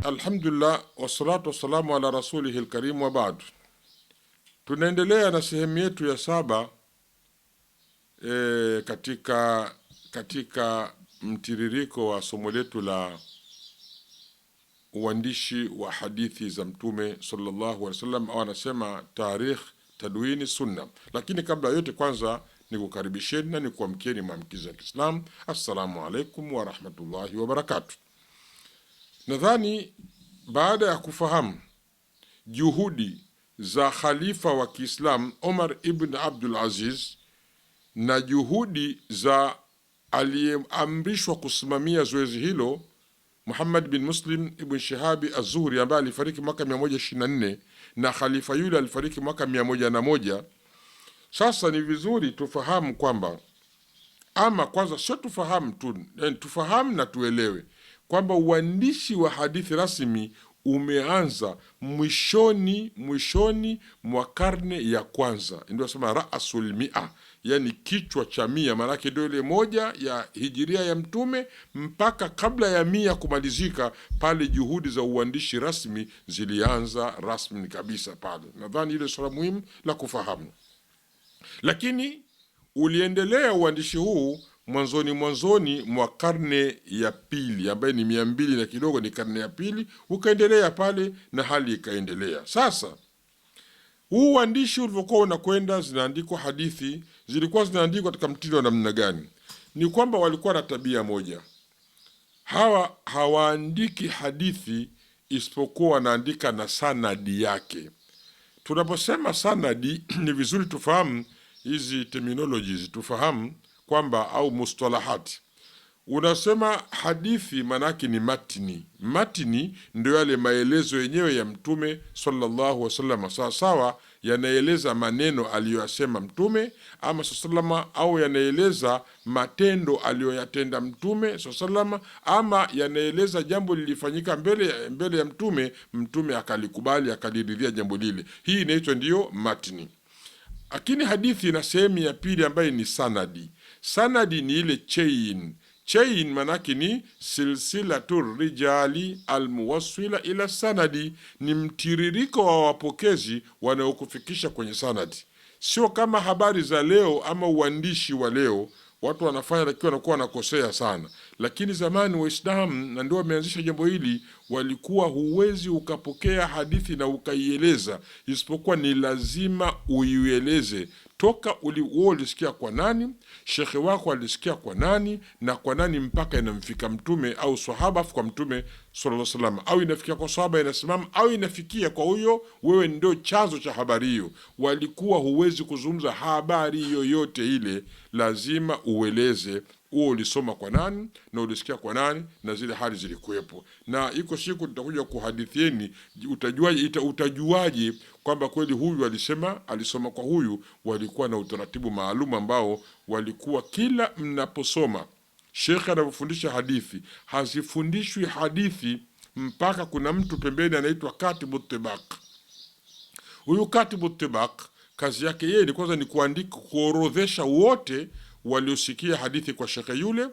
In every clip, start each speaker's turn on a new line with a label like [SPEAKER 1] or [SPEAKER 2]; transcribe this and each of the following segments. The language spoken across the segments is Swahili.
[SPEAKER 1] Alhamdulillah, wassalatu wassalamu ala rasulihi alkarim wa ba'd. Tunaendelea na sehemu yetu ya 7 katika mtiririko wa somo letu la uandishi wa hadithi za Mtume sallallahu alaihi wasallam, au anasema tarikh tadwini sunna. Lakini kabla yote, kwanza nikukaribisheni na nikuamkieni maamkizi ya Kiislamu. Assalamu alaikum wa rahmatullahi wa barakatuh. Nadhani baada ya kufahamu juhudi za khalifa wa Kiislamu Omar ibn Abdul Aziz na juhudi za aliyeamrishwa kusimamia zoezi hilo Muhammad bin Muslim ibn Shihabi Az-Zuhri, ambaye alifariki mwaka 124 na khalifa yule alifariki mwaka 101. Sasa ni vizuri tufahamu kwamba, ama kwanza sio tufahamu tu, tufahamu na tuelewe kwamba uandishi wa hadithi rasmi umeanza mwishoni mwa karne ya kwanza, ndio sema raasul mia, yani kichwa cha 100, maana yake ndio ile 1 ya hijiria ya Mtume mpaka kabla ya 100 kumalizika, pale juhudi za uandishi rasmi zilianza rasmi kabisa pale. Nadhani ile swala muhimu la kufahamu, lakini uliendelea uandishi huu mwanzoni mwa karne ya pili, ambaye ni 200 na kidogo, ni karne ya pili, ukaendelea pale na hali ikaendelea. Sasa huu uandishi ulivyokuwa unakwenda, zinaandikwa hadithi, zilikuwa zinaandikwa katika mtindo wa namna gani? Ni kwamba walikuwa na tabia moja, hawaandiki hadithi isipokuwa wanaandika na sanadi yake. Tunaposema sanadi ni vizuri tufahamu hizi terminologies, tufahamu kwamba, au mustalahati. Unasema hadithi manake ni matini. Matini ndio yale maelezo yenyewe ya Mtume sallallahu alaihi wasallam, sawa yanaeleza maneno aliyoyasema Mtume ama sallallahu, au yanaeleza matendo aliyoyatenda Mtume sallallahu, ama yanaeleza jambo lilifanyika mbele ya Mtume akalikubali, akaliridhia jambo lile. Hii inaitwa ndiyo matini. Lakini hadithi ina sehemu ya pili ambayo ni sanadi. Sanadi ni ile chain manake ni silsilatu rijali almuwassila ila sanadi, ni mtiririko wa wapokezi wanaokufikisha kwenye sanadi. Sio kama habari za leo ama uandishi wa leo watu wanafanya, lakini wanakuwa wanakosea sana. Lakini zamani Waislamu, na ndio wameanzisha jambo hili, walikuwa huwezi ukapokea hadithi na ukaieleza, isipokuwa ni lazima uieleze toka ulisikia kwa nani, shekhe wako alisikia kwa nani, na kwa nani, mpaka inamfika Mtume au sahaba kwa Mtume sallallahu alaihi wasallam, au inafikia kwa sahaba inasimama, au inafikia kwa huyo, wewe ndio chanzo cha habari hiyo. Walikuwa huwezi kuzungumza habari yoyote ile, lazima ueleze uo ulisoma kwa nani na ulisikia kwa nani na zile hali zilikuwepo. Na iko siku tutakuja kuhadithieni, utajuaje kwamba kweli huyu alisoma kwa huyu. Walikuwa na utaratibu maalum ambao walikuwa, kila mnaposoma shekhe anapofundisha hadithi, hazifundishwi hadithi mpaka kuna mtu pembeni anaitwa katibu tibaq. Huyu katibu tibaq kazi yake yeye ni kwanza ni kuandika, kuorodhesha wote waliosikia hadithi kwa shekhe yule,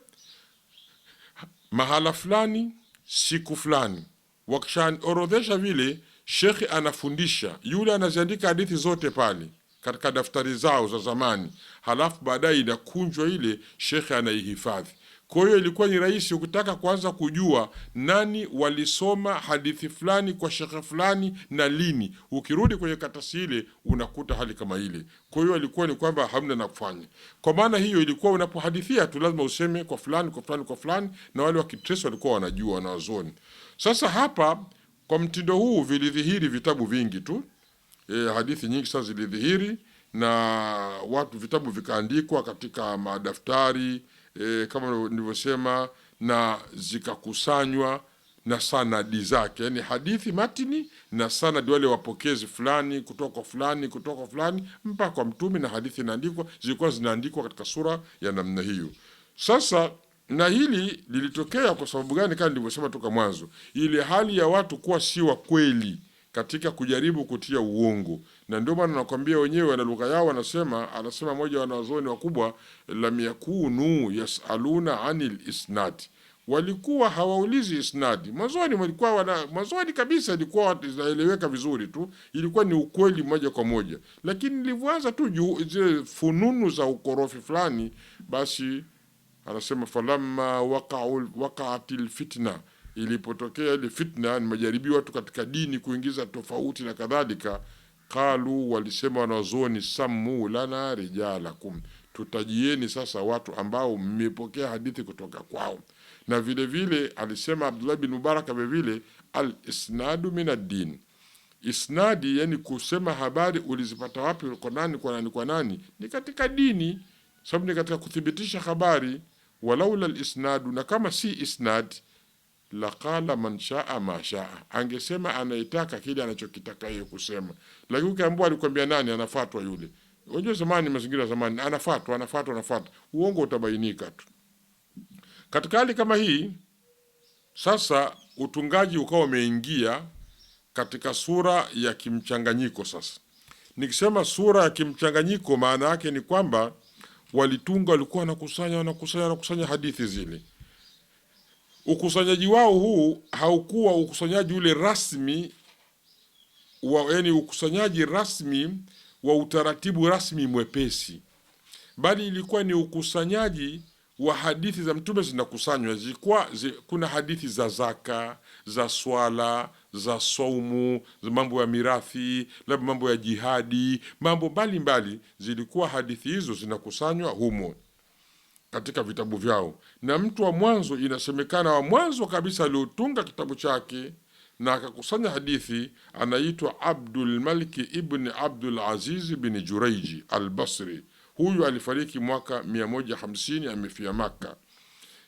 [SPEAKER 1] mahala fulani, siku fulani. Wakishaorodhesha vile, shekhe anafundisha, yule anaziandika hadithi zote pale katika daftari zao za zamani, halafu baadaye inakunjwa ile, shekhe anaihifadhi. Kwa hiyo ilikuwa ni rahisi, ukitaka kuanza kujua nani walisoma hadithi fulani kwa shekhe fulani na lini, ukirudi kwenye katasi ile unakuta hali kama ile. Kwa hiyo ilikuwa ni kwamba hamna na kufanya. Kwa maana hiyo ilikuwa unapohadithia tu lazima useme kwa fulani, kwa fulani, kwa fulani, na wale wakitrace walikuwa wanajua, wanawazoni. Sasa hapa kwa mtindo huu vilidhihiri vitabu vingi tu, hadithi nyingi sasa zilidhihiri, na watu vitabu vikaandikwa katika madaftari, kama nilivyosema, na zikakusanywa na sanadi zake, yani hadithi matini na sanadi, wale wapokezi fulani kutoka fulani mpaka kwa Mtume, na hadithi inaandikwa, zilikuwa zinaandikwa katika sura ya namna hiyo. Sasa na hili lilitokea kwa sababu gani? Kama nilivyosema toka mwanzo, ile hali ya watu kuwa si wa kweli katika kujaribu kutia uongo. Na ndio maana nakwambia wenyewe na lugha yao anasema mmoja wa wanazuoni wakubwa, lam yakunu yasaluna anil isnad, walikuwa hawaulizi isnadi. Mwanzoni kabisa ilikuwa zinaeleweka vizuri tu, ilikuwa ni ukweli moja kwa moja, lakini nilivyoanza tu zile fununu za ukorofi fulani, basi anasema falamma waqa'atil fitna, ilipotokea ile fitna, ni majaribio watu katika dini kuingiza tofauti na kadhalika, qalu, walisema wanazuoni, sammu lana rijalakum, tutajieni sasa watu ambao mmepokea hadithi kutoka kwao. Na vile vile alisema Abdullah bin Mubarak vile vile, al isnadu min ad-din, isnadi yani kusema habari ulizipata wapi, kwa nani, ni katika dini, sababu ni katika kuthibitisha habari. Walaula al-isnadu, na kama si isnad, laqala man shaa ma shaa, angesema anaitaka kile anachokitaka yeye kusema. Lakini ukiambiwa alikwambia nani, anafuatwa yule. Unajua zamani, mazingira zamani, anafuatwa, uongo utabainika tu. Katika hali kama hii sasa, utungaji ukawa umeingia katika sura ya kimchanganyiko. Sasa nikisema sura ya kimchanganyiko, maana yake ni kwamba walikuwa wanakusanya hadithi zile. Ukusanyaji wao huu haukuwa ukusanyaji ule rasmi yani ukusanyaji rasmi wa utaratibu rasmi mwepesi, bali ilikuwa ni ukusanyaji wa hadithi za Mtume zinakusanywa. Kuna hadithi za zaka, za swala, za saumu, za mambo ya mirathi, labda mambo ya jihadi, mambo mbalimbali. Zilikuwa hadithi hizo zinakusanywa humo katika vitabu vyao. Na mtu wa mwanzo, inasemekana wa mwanzo kabisa aliotunga kitabu chake na akakusanya hadithi, anaitwa Abdul Malik ibn Abdul Aziz bin Juraiji al-Basri. Huyu alifariki mwaka 150, amefia Maka.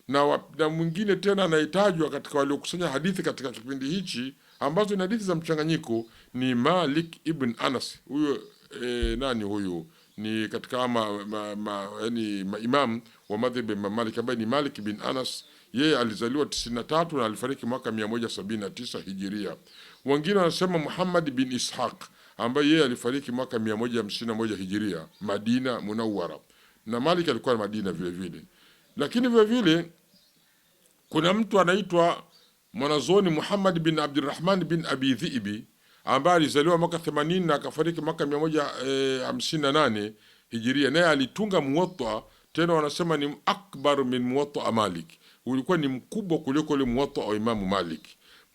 [SPEAKER 1] Na mwingine tena anahitajwa katika waliokusanya hadithi katika kipindi hichi ambazo ni hadithi za mchanganyiko ni Malik ibn Anas. Huyo nani huyu? Ni katika yani imam wa madhhabi ya Malik, ambaye ni Malik bin Anas. Yeye alizaliwa 93 na alifariki mwaka 179 Hijiria. Wengine wanasema Muhammad bin Ishaq, ambaye yeye alifariki mwaka 151 Hijiria, Madina Munawwara. Na Malik alikuwa Madina vile vile. Lakini vile vile kuna mtu anaitwa mwanazuoni Muhammad bin Abdurrahman bin Abi Dhi'bi, ambaye alizaliwa mwaka 80 na akafariki mwaka 158 Hijiria. Naye alitunga Muwatta, tena wanasema ni akbar min Muwatta Malik, ulikuwa ni mkubwa kuliko ile Muwatta wa Imamu Malik.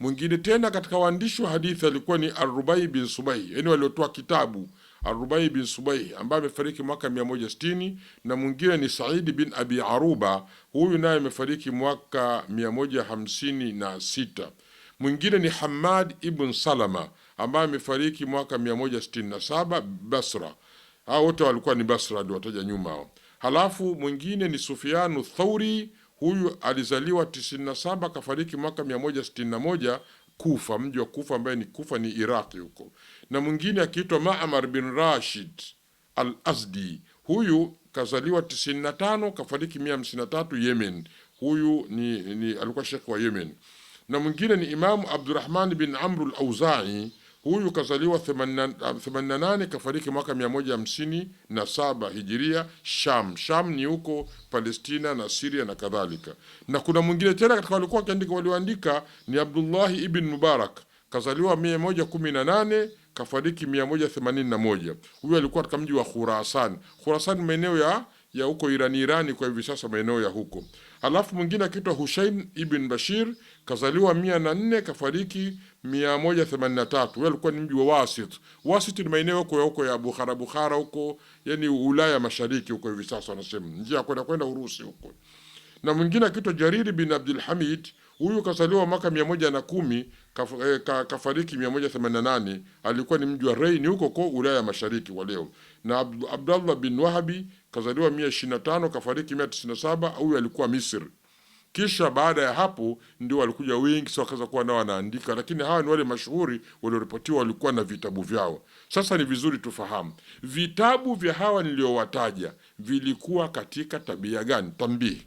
[SPEAKER 1] Mwingine tena katika waandishi wa hadithi alikuwa ni Ar-Rubai bin Subai, yani waliotoa kitabu Ar-Rubai bin Subai, ambaye amefariki mwaka 160. Na mwingine ni Said bin Abi Aruba, huyu naye amefariki mwaka 156. Mwingine ni Hamad ibn Salama, ambaye amefariki mwaka 167 Basra. Hao wote walikuwa ni Basra, ndio wataja nyuma hao. Halafu mwingine ni Sufyanu Thauri, huyu alizaliwa 97, kafariki mwaka 161 Kufa, mji wa Kufa ambaye ni Kufa ni Iraki huko. Na mwingine akiitwa Ma'mar bin Rashid al-Azdi, huyu kazaliwa 95, kafariki 153 Yemen. Huyu ni alikuwa shekhi wa Yemen. Na mwingine ni Imamu Abdurrahman bin Amr al-Auza'i, huyu kazaliwa 88, kafariki mwaka 157 Hijiria, Sham ni huko Palestina na Syria na kadhalika. Na kuna mwingine tena katika walioandika ni Abdullah ibn Mubarak, kazaliwa 118, kafariki 181. Huyu alikuwa katika mji wa Khurasan. Khurasan maeneo ya huko Irani kwa hivi sasa, maeneo ya huko. Halafu mwingine akiitwa Hushain ibn Bashir, kazaliwa 104, kafariki 183. Huyo alikuwa ni mji wa Wasit. Wasit ni maeneo huko ya Bukhara huko, yani Ulaya Mashariki huko hivi sasa wanasema, njia kwenda Urusi huko. Na mwingine akiitwa Jarir bin Abdul Hamid, huyu kazaliwa mwaka 110, kafariki 188. Alikuwa ni mji wa Reini huko kwa Ulaya Mashariki wa leo. Na Abdullah bin Wahabi kazaliwa 125, kafariki 197. Huyu alikuwa Misri. Kisha baada ya hapo ndio walikuja wengi, sio wakaanza kuwa nao wanaandika, lakini hawa ni wale mashuhuri walioripotiwa, walikuwa na vitabu vyao. Sasa ni vizuri tufahamu vitabu vya hawa niliowataja vilikuwa katika tabia gani. Tambihi,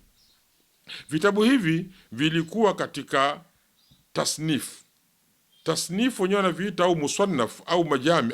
[SPEAKER 1] vitabu hivi vilikuwa katika tasnif wenyewe wanaviita, au musannaf au majami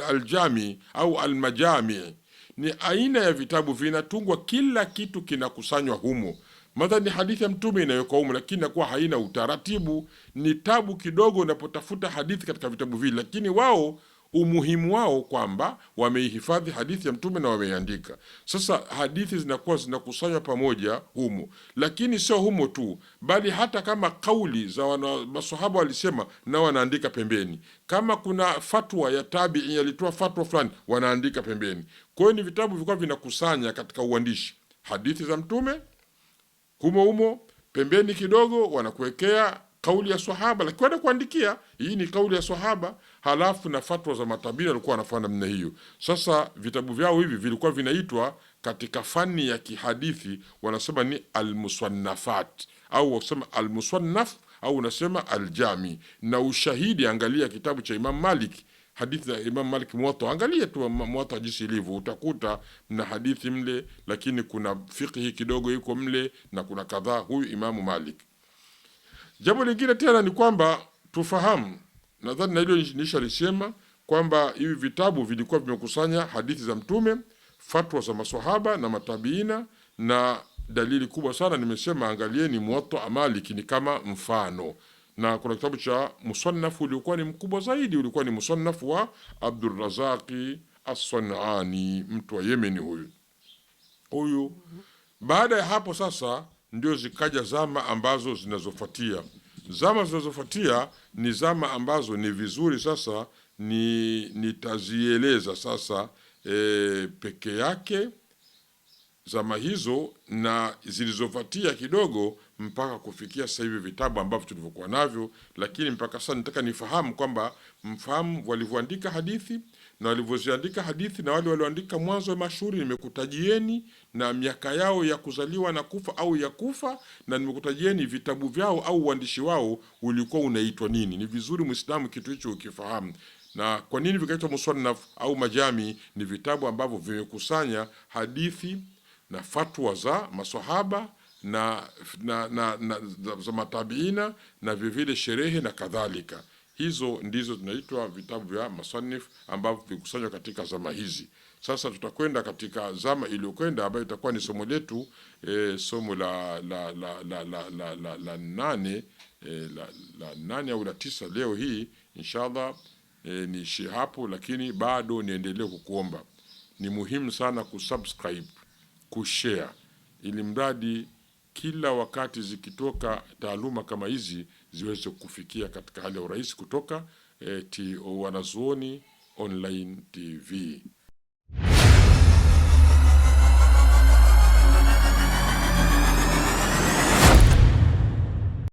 [SPEAKER 1] aljami au almajami. Ni aina ya vitabu vinatungwa, kila kitu kinakusanywa humo. Madhani hadithi ya Mtume inawekwa humo, lakini inakuwa haina utaratibu. Ni tabu kidogo unapotafuta hadithi katika vitabu vile, lakini wao umuhimu wao kwamba wameihifadhi hadithi ya Mtume na wameiandika. Sasa hadithi zinakuwa zinakusanywa pamoja humo, lakini sio humo tu, bali hata kama kauli za maswahaba walisema, na wanaandika pembeni. Kama kuna fatwa ya tabi'i alitoa fatwa fulani, wanaandika pembeni. Kwa hiyo ni vitabu vilikuwa vinakusanya katika uandishi hadithi za Mtume humo, pembeni kidogo wanakuwekea kauli ya swahaba, lakini wenda kuandikia hii ni kauli ya swahaba, halafu na fatwa za matabiri walikuwa wanafanya namna hiyo. Sasa vitabu vyao hivi vilikuwa vinaitwa katika fani ya kihadithi, wanasema ni almusannafat, au wasema almusannaf, au unasema aljami. Na ushahidi, angalia kitabu cha Imam Malik, hadithi za Imam Malik Muwatta, angalia tu Muwatta jinsi ilivyo, utakuta na hadithi mle, lakini kuna fiqhi kidogo iko mle, na kuna kadhaa huyu Imamu Malik. Jambo lingine tena ni kwamba tufahamu, nadhani na hilo nishalisema, kwamba hivi vitabu vilikuwa vimekusanya hadithi za Mtume, fatwa za maswahaba na matabiina, na dalili kubwa sana nimesema, angalieni Muwatta Malik ni kama mfano. Na kuna kitabu cha Musannaf ulikuwa ni mkubwa zaidi, ulikuwa ni Musannaf wa Abdurrazaqi As-Sanani, mtu wa Yemen huyu. Baada ya hapo sasa ndio zikaja zama ambazo zinazofuatia. Zama zinazofuatia ni zama ambazo ni vizuri sasa nitazieleza sasa peke yake, zama hizo na zilizofuatia kidogo, mpaka kufikia sasa hivi vitabu ambavyo tulivyokuwa navyo. Lakini mpaka sasa nataka nifahamu kwamba mfahamu walivyoandika hadithi na walivyoziandika hadithi, na wale walioandika mwanzo mashuhuri nimekutajieni na miaka yao ya kuzaliwa na kufa au ya kufa, na nimekutajieni vitabu vyao au uandishi wao ulikuwa unaitwa nini. Ni vizuri Muislamu kitu hicho ukifahamu. Na kwa nini vikaitwa musannaf au majami? Ni vitabu ambavyo vimekusanya hadithi na fatwa za maswahaba na za matabiina na vivile sherehe na kadhalika. Hizo ndizo zinaitwa vitabu vya masannif ambavyo vikusanywa katika zama hizi. Sasa tutakwenda katika zama iliyokwenda ambayo itakuwa ni somo letu somo la nane au la 9 leo hii inshallah. Niishi hapo, lakini bado niendelee kukuomba, ni muhimu sana kusubscribe, kushare, ili mradi kila wakati zikitoka taaluma kama hizi ziweze kufikia katika hali ya urahisi kutoka Wanazuoni Online TV.